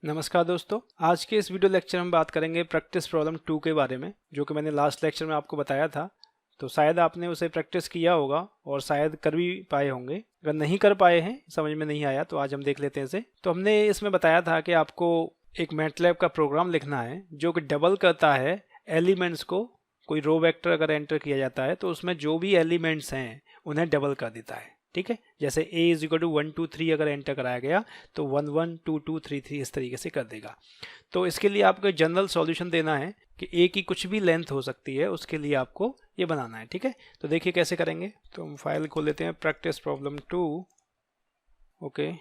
नमस्कार दोस्तों, आज के इस वीडियो लेक्चर में बात करेंगे प्रैक्टिस प्रॉब्लम 2 के बारे में, जो कि मैंने लास्ट लेक्चर में आपको बताया था। तो शायद आपने उसे प्रैक्टिस किया होगा और शायद कर भी पाए होंगे। अगर नहीं कर पाए हैं, समझ में नहीं आया, तो आज हम देख लेते हैं इसे। तो हमने इसमें बताया था कि आपको एक मैटलैब का प्रोग्राम लिखना है जो कि डबल करता है एलिमेंट्स को। कोई रो वेक्टर अगर एंटर किया जाता है तो उसमें जो भी एलिमेंट्स हैं उन्हें डबल कर देता है। ठीक है, जैसे a इज इक्वल टू 1 2 3 अगर एंटर कराया गया तो 1 1 2 2 3 3 इस तरीके से कर देगा। तो इसके लिए आपको जनरल सॉल्यूशन देना है कि a की कुछ भी लेंथ हो सकती है, उसके लिए आपको ये बनाना है। ठीक है, तो देखिए कैसे करेंगे। तो हम फाइल खोल लेते हैं, प्रैक्टिस प्रॉब्लम 2। ओके,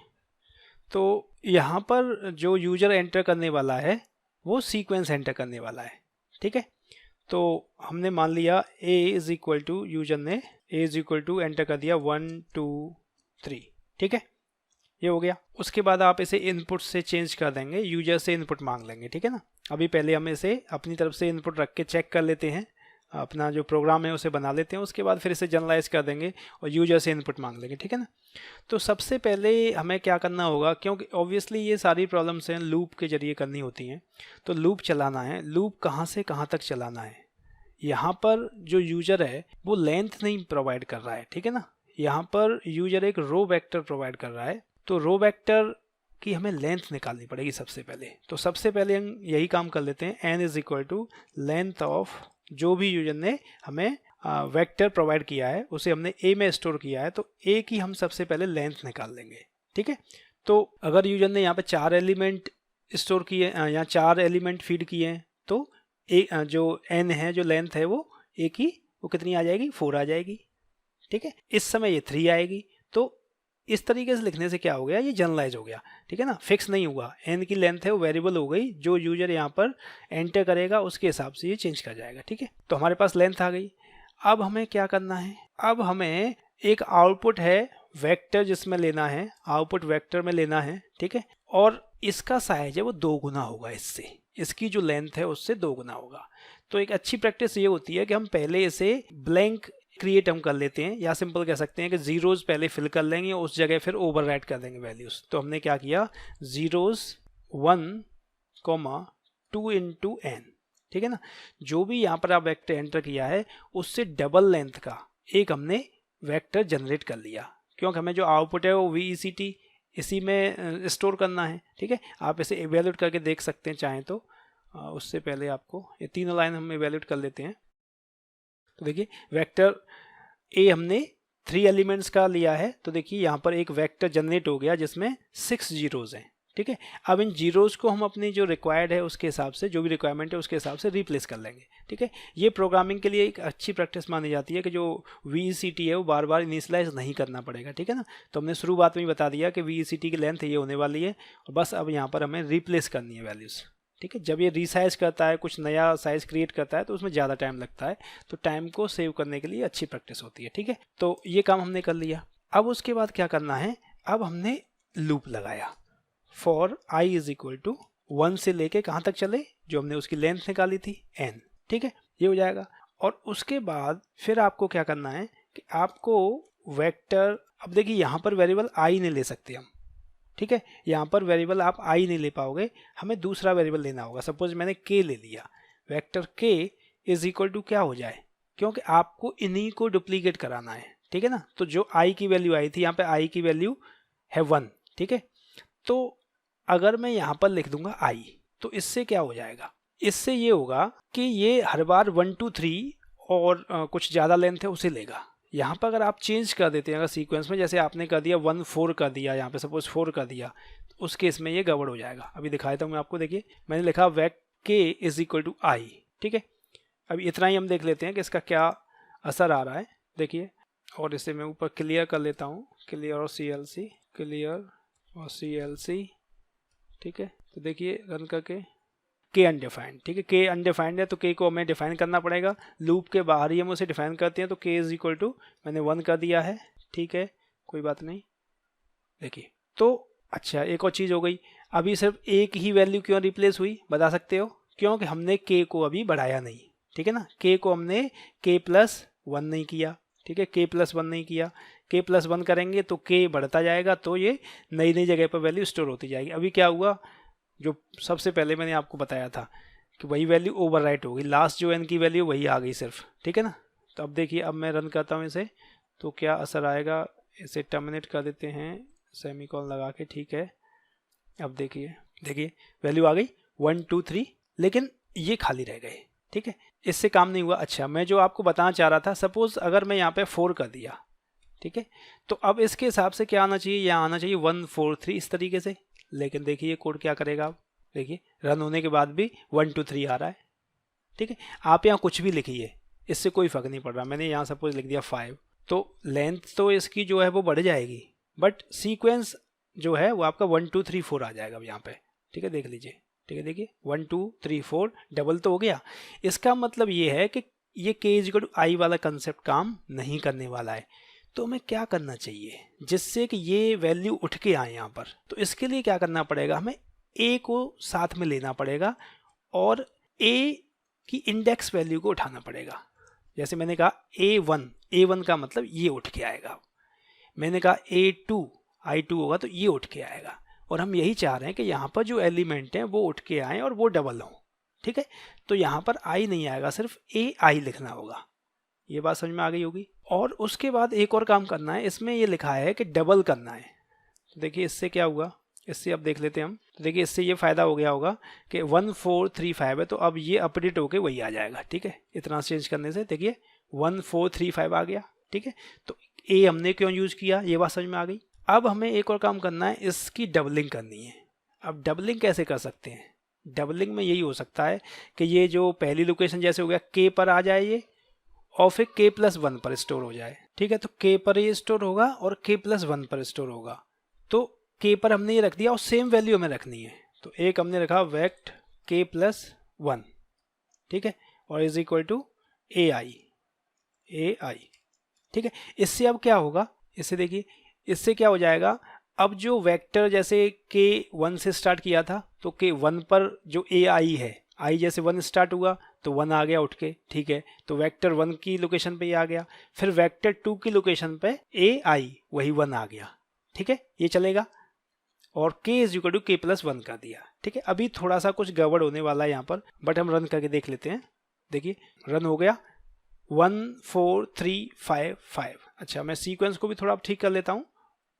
तो यहाँ पर जो यूजर एंटर करने वाला है वो सीक्वेंस एंटर करने वाला है। ठीक है, तो हमने मान लिया a is equal to, user ने a is equal to enter कर दिया 1 2 3। ठीक है, ये हो गया। उसके बाद आप इसे इनपुट से चेंज कर देंगे, यूजर से इनपुट मांग लेंगे। ठीक है ना, अभी पहले हम इसे अपनी तरफ से इनपुट रख के चेक कर लेते हैं, अपना जो प्रोग्राम है उसे बना लेते हैं। उसके बाद फिर इसे जनरलाइज कर देंगे और यूजर से इनपुट मांग लेंगे। ठीक है ना, तो सबसे पहले हमें क्या करना होगा, क्योंकि ऑब्वियसली ये सारी प्रॉब्लम्स हैं लूप के जरिए करनी होती हैं। तो लूप चलाना है, लूप कहाँ से कहाँ तक चलाना है। यहाँ पर जो यूजर है वो लेंथ नहीं प्रोवाइड कर रहा है। ठीक है ना, यहाँ पर यूजर एक रो वेक्टर प्रोवाइड कर रहा है, तो रो वेक्टर की हमें लेंथ निकालनी पड़ेगी सबसे पहले। तो सबसे पहले हम यही काम कर लेते हैं, n is equal to length of जो भी यूजर ने हमें वेक्टर प्रोवाइड किया है, उसे हमने a में स्टोर किया है, तो a की हम सबसे पहले लेंथ निकाल लेंगे। ठीक है, तो अगर यूजर ने यहाँ पे 4 एलिमेंट स्टोर किए या 4 एलिमेंट फीड किए हैं, तो जो n है, जो लेंथ है वो a की वो कितनी आ जाएगी, 4 आ जाएगी। ठीक है, इस समय ये 3 आएगी। तो इस तरीके से लिखने से क्या हो गया, ये जनरलाइज हो गया। ठीक है ना, फिक्स नहीं हुआ, n की लेंथ है वो वेरिएबल हो गई, जो यूजर यहाँ पर एंटर करेगा उसके हिसाब से ये चेंज कर जाएगा। ठीक है, तो हमारे पास लेंथ आ गई। अब हमें क्या करना है, अब हमें एक आउटपुट है वेक्टर जिसमें लेना है, आउटपुट वेक्टर में लेना है। ठीक है, और इसका साइज है वो 2 गुना होगा इससे, इसकी जो लेंथ है उससे 2 गुना होगा। तो एक अच्छी प्रैक्टिस ये होती है कि हम पहले इसे ब्लैंक क्रिएट हम कर लेते हैं, या सिंपल कह सकते हैं कि जीरोज पहले फिल कर लेंगे, उस जगह फिर ओवरराइट कर देंगे वैल्यूज। तो हमने क्या किया, जीरोज 1 2 इंटू एन। ठीक है ना, जो भी यहाँ पर आप वेक्टर एंटर किया है उससे डबल लेंथ का एक हमने वेक्टर जनरेट कर लिया, क्योंकि हमें जो आउटपुट है वो VECT इसी में स्टोर करना है। ठीक है, आप इसे इवेल्यूट करके देख सकते हैं चाहें तो। उससे पहले आपको ये तीनों लाइन हम इवेल्यूट कर लेते हैं। तो देखिए वेक्टर ए हमने 3 एलिमेंट्स का लिया है, तो देखिए यहाँ पर एक वेक्टर जनरेट हो गया जिसमें 6 जीरोज हैं। ठीक है, अब इन जीरोज को हम अपनी जो रिक्वायर्ड है उसके हिसाब से, जो भी रिक्वायरमेंट है उसके हिसाब से रिप्लेस कर लेंगे। ठीक है, ये प्रोग्रामिंग के लिए एक अच्छी प्रैक्टिस मानी जाती है कि जो VECT है वो बार बार इनिशियलाइज नहीं करना पड़ेगा। ठीक है ना, तो हमने शुरुआत में ही बता दिया कि VECT की लेंथ ये होने वाली है, और बस अब यहाँ पर हमें रिप्लेस करनी है वैल्यूज़। ठीक है, जब ये रीसाइज करता है, कुछ नया साइज क्रिएट करता है, तो उसमें ज़्यादा टाइम लगता है, तो टाइम को सेव करने के लिए अच्छी प्रैक्टिस होती है। ठीक है, तो ये काम हमने कर लिया। अब उसके बाद क्या करना है, अब हमने लूप लगाया for i is equal to 1 से लेके कहाँ तक चले, जो हमने उसकी लेंथ निकाली थी n। ठीक है, ये हो जाएगा। और उसके बाद फिर आपको क्या करना है कि आपको वेक्टर, अब देखिए यहाँ पर वेरिएबल i नहीं ले सकते हम। ठीक है, यहाँ पर वेरिएबल आप i नहीं ले पाओगे, हमें दूसरा वेरिएबल लेना होगा। सपोज मैंने k ले लिया, vector k is equal to क्या हो जाए, क्योंकि आपको इन्हीं को डुप्लीकेट कराना है। ठीक है ना, तो जो i की वैल्यू आई थी, यहाँ पे i की वैल्यू है 1। ठीक है, तो अगर मैं यहाँ पर लिख दूंगा i, तो इससे क्या हो जाएगा, इससे ये होगा कि ये हर बार 1 2 3 और कुछ ज़्यादा लेंथ है उसे लेगा। यहाँ पर अगर आप चेंज कर देते हैं, अगर सीक्वेंस में जैसे आपने कर दिया 1 4 कर दिया, यहाँ पे सपोज 4 कर दिया, तो उस केस में ये गड़बड़ हो जाएगा। अभी दिखाता हूँ मैं आपको। देखिए मैंने लिखा vec k is equal to i। ठीक है, अभी इतना ही हम देख लेते हैं कि इसका क्या असर आ रहा है। देखिए, और इसे मैं ऊपर क्लियर कर लेता हूँ, क्लियर और CLC, क्लियर और CLC। ठीक है, तो देखिए रन करके k अनडिफाइंड। ठीक है, k अनडिफाइंड है तो k को हमें डिफाइन करना पड़ेगा, लूप के बाहर ही हम उसे डिफाइन करते हैं। तो k इज इक्वल टू मैंने 1 कर दिया है। ठीक है, कोई बात नहीं। देखिए, तो अच्छा एक और चीज़ हो गई, अभी सिर्फ एक ही वैल्यू क्यों रिप्लेस हुई बता सकते हो, क्योंकि हमने k को अभी बढ़ाया नहीं। ठीक है ना, k को हमने k+1 नहीं किया। ठीक है, k+1 नहीं किया, k+1 करेंगे तो k बढ़ता जाएगा, तो ये नई नई जगह पर वैल्यू स्टोर होती जाएगी। अभी क्या हुआ, जो सबसे पहले मैंने आपको बताया था कि वही वैल्यू ओवरराइट होगी, लास्ट जो n की वैल्यू वही आ गई सिर्फ, ठीक है ना। तो अब देखिए, अब मैं रन करता हूँ इसे, तो क्या असर आएगा, इसे टर्मिनेट कर देते हैं सेमीकोलन लगा के, ठीक है। अब देखिए वैल्यू आ गई 1 2 3, लेकिन ये खाली रह गए, ठीक है, इससे काम नहीं हुआ। अच्छा, मैं जो आपको बताना चाह रहा था, सपोज अगर मैं यहाँ पे 4 कर दिया, ठीक है, तो अब इसके हिसाब से क्या आना चाहिए, यहाँ आना चाहिए 1 4 3 इस तरीके से। लेकिन देखिए ये कोड क्या करेगा, अब देखिए रन होने के बाद भी 1 2 3 आ रहा है, ठीक है। आप यहाँ कुछ भी लिखिए, इससे कोई फर्क नहीं पड़ रहा। मैंने यहाँ सपोज लिख दिया 5, तो लेंथ तो इसकी जो है वो बढ़ जाएगी, बट सीक्वेंस जो है वो आपका 1 2 3 4 आ जाएगा अब यहाँ पे, ठीक है, देख लीजिए, ठीक है। देखिए 1 2 3 4 डबल तो हो गया। इसका मतलब ये है कि ये k=i वाला कंसेप्ट काम नहीं करने वाला है। तो हमें क्या करना चाहिए जिससे कि ये वैल्यू उठ के आए यहाँ पर, तो इसके लिए क्या करना पड़ेगा, हमें a को साथ में लेना पड़ेगा और a की इंडेक्स वैल्यू को उठाना पड़ेगा। जैसे मैंने कहा a1 का मतलब ये उठ के आएगा, मैंने कहा a2 i2 होगा तो ये उठ के आएगा, और हम यही चाह रहे हैं कि यहाँ पर जो एलिमेंट हैं वो उठ के आए और वो डबल हों, ठीक है। तो यहाँ पर i नहीं आएगा, सिर्फ ai लिखना होगा। ये बात समझ में आ गई होगी। और उसके बाद एक और काम करना है, इसमें ये लिखा है कि डबल करना है। तो देखिए इससे क्या हुआ, इससे अब देख लेते हैं हम। तो देखिए इससे ये फ़ायदा हो गया होगा कि 1 4 3 5 है, तो अब ये अपडेट होके वही आ जाएगा, ठीक है। इतना चेंज करने से देखिए 1 4 3 5 आ गया, ठीक है। तो ए हमने क्यों यूज़ किया, ये बात समझ में आ गई। अब हमें एक और काम करना है, इसकी डबलिंग करनी है। अब डबलिंग कैसे कर सकते हैं, डबलिंग में यही हो सकता है कि ये जो पहली लोकेशन जैसे हो गया k पर आ जाए ये, और फिर k+1 पर स्टोर हो जाए, ठीक है। तो k पर ये स्टोर होगा और k+1 पर स्टोर होगा। तो k पर हमने ये रख दिया और सेम वैल्यू हमें रखनी है। तो एक हमने रखा वेक्ट k+1, ठीक है, और इज इक्वल टू ai, ठीक है। इससे अब क्या होगा, इससे देखिए, इससे क्या हो जाएगा, अब जो वेक्टर जैसे k1 से स्टार्ट किया था, तो k1 पर जो ai है, i जैसे 1 स्टार्ट हुआ तो 1 आ गया उठ के, ठीक है। तो वेक्टर 1 की लोकेशन पे ये आ गया, फिर वेक्टर 2 की लोकेशन पे ai वही 1 आ गया, ठीक है, ये चलेगा। और k=k+1 कर दिया, ठीक है। अभी थोड़ा सा कुछ गड़बड़ होने वाला है यहाँ पर, बट हम रन करके देख लेते हैं। देखिए रन हो गया 1 4 3 5 5। अच्छा, मैं सीक्वेंस को भी थोड़ा ठीक कर लेता हूँ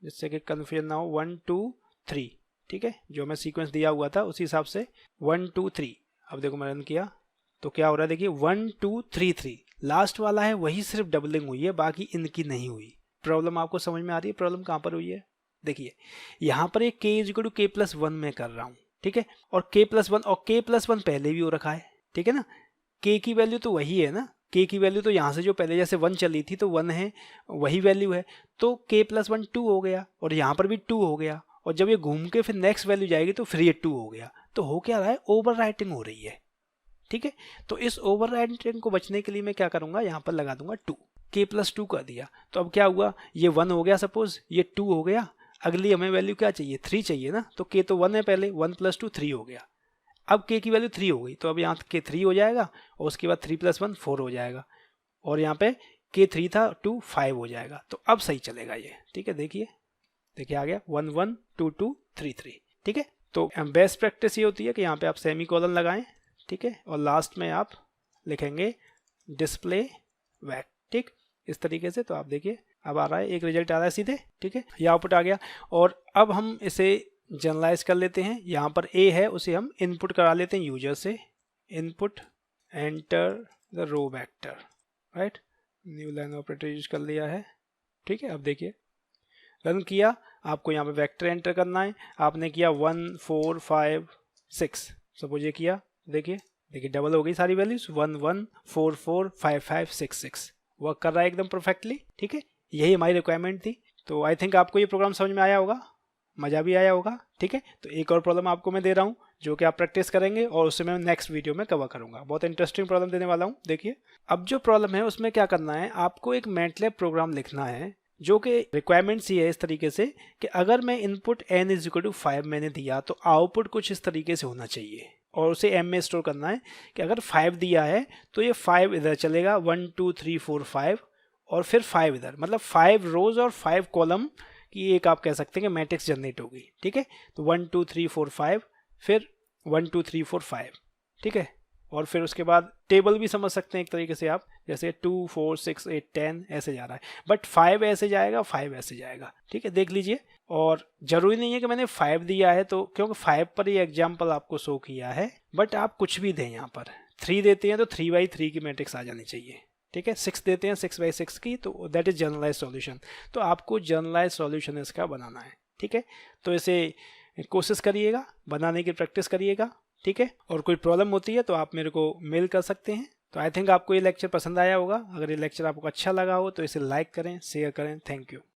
जिससे कि कन्फ्यूजन ना हो। 1 2 3, ठीक है, जो मैं सीक्वेंस दिया हुआ था उसी हिसाब से 1 2 3। अब देखो मैं रन किया तो क्या हो रहा है, देखिए 1 2 3 3 लास्ट वाला है वही सिर्फ डबलिंग हुई है, बाकी इनकी नहीं हुई। प्रॉब्लम आपको समझ में आ रही है, प्रॉब्लम कहाँ पर हुई है। देखिए यहाँ पर एक k=k+1 में कर रहा हूँ, ठीक है, और k+1 और k+1 पहले भी हो रखा है, ठीक है ना। k की वैल्यू तो वही है ना, k की वैल्यू तो यहाँ से जो पहले जैसे 1 चली थी तो 1 है, वही वैल्यू है। तो k+1 2 हो गया और यहाँ पर भी 2 हो गया, और जब ये घूम के फिर नेक्स्ट वैल्यू जाएगी तो फिर ये 2 हो गया। तो हो क्या रहा है, ओवर राइटिंग हो रही है, ठीक है। तो इस ओवर राइटिंग को बचने के लिए मैं क्या करूँगा, यहाँ पर लगा दूंगा 2, k+2 कर दिया। तो अब क्या हुआ, ये 1 हो गया, सपोज ये 2 हो गया, अगली हमें वैल्यू क्या चाहिए, 3 चाहिए ना। तो k तो 1 है पहले, 1 + 2 3 हो गया। अब k की वैल्यू 3 हो गई, तो अब यहाँ k 3 हो जाएगा, और उसके बाद 3+1 4 हो जाएगा, और यहाँ पे k 3 था 2 5 हो जाएगा। तो अब सही चलेगा ये, ठीक है। देखिए आ गया 1 1 2 2 3 3, ठीक है। तो बेस्ट प्रैक्टिस ये होती है कि यहाँ पे आप सेमीकोलन लगाएं, ठीक है, और लास्ट में आप लिखेंगे डिस्प्ले वैक, ठीक, इस तरीके से। तो आप देखिए अब आ रहा है, एक रिजल्ट आ रहा है सीधे, ठीक है, ये आउटपुट आ गया। और अब हम इसे जनरलाइज कर लेते हैं। यहाँ पर a है, उसे हम इनपुट करा लेते हैं यूजर से, input enter the row vector, right, new line operator use कर लिया है, ठीक है। अब देखिए रन किया, आपको यहाँ पे वेक्टर एंटर करना है, आपने किया 1 4 5 6, सपोज ये किया, देखिए डबल हो गई सारी वैल्यूज, 1 1 4 4 5 5 6 6, वर्क कर रहा है एकदम परफेक्टली, ठीक है। यही हमारी रिक्वायरमेंट थी। तो आई थिंक आपको ये प्रोग्राम समझ में आया होगा, मज़ा भी आया होगा, ठीक है। तो एक और प्रॉब्लम आपको मैं दे रहा हूँ जो कि आप प्रैक्टिस करेंगे, और उससे मैं नेक्स्ट वीडियो में कवर करूँगा। बहुत इंटरेस्टिंग प्रॉब्लम देने वाला हूँ। देखिए अब जो प्रॉब्लम है उसमें क्या करना है, आपको एक मैटलैब प्रोग्राम लिखना है जो कि रिक्वायरमेंट्स ये है इस तरीके से कि अगर मैं इनपुट n = 5 मैंने दिया तो आउटपुट कुछ इस तरीके से होना चाहिए, और उसे m में स्टोर करना है कि अगर 5 दिया है तो ये 5 इधर चलेगा, 1 2 3 4 5, और फिर 5 इधर, मतलब 5 रोज और 5 कॉलम की एक आप कह सकते हैं कि मैट्रिक्स जनरेट होगी, ठीक है। तो 1 2 3 4 5, फिर 1 2 3 4 5, ठीक है। और फिर उसके बाद टेबल भी समझ सकते हैं एक तरीके से आप, जैसे 2 4 6 8 10 ऐसे जा रहा है, बट 5 ऐसे जाएगा, 5 ऐसे जाएगा, ठीक है, देख लीजिए। और ज़रूरी नहीं है कि मैंने 5 दिया है तो, क्योंकि 5 पर ये एग्जाम्पल आपको शो किया है, बट आप कुछ भी दें यहाँ पर। 3 देते हैं तो 3/3 की मैट्रिक्स आ जानी चाहिए, ठीक है। 6 देते हैं 6/6 की, तो दैट इज जनरलाइज सॉल्यूशन। तो आपको जनरलाइज सॉल्यूशन इसका बनाना है, ठीक है। तो इसे कोशिश करिएगा, बनाने की प्रैक्टिस करिएगा, ठीक है। और कोई प्रॉब्लम होती है तो आप मेरे को मेल कर सकते हैं। तो आई थिंक आपको ये लेक्चर पसंद आया होगा। अगर ये लेक्चर आपको अच्छा लगा हो तो इसे लाइक करें, शेयर करें। Thank you.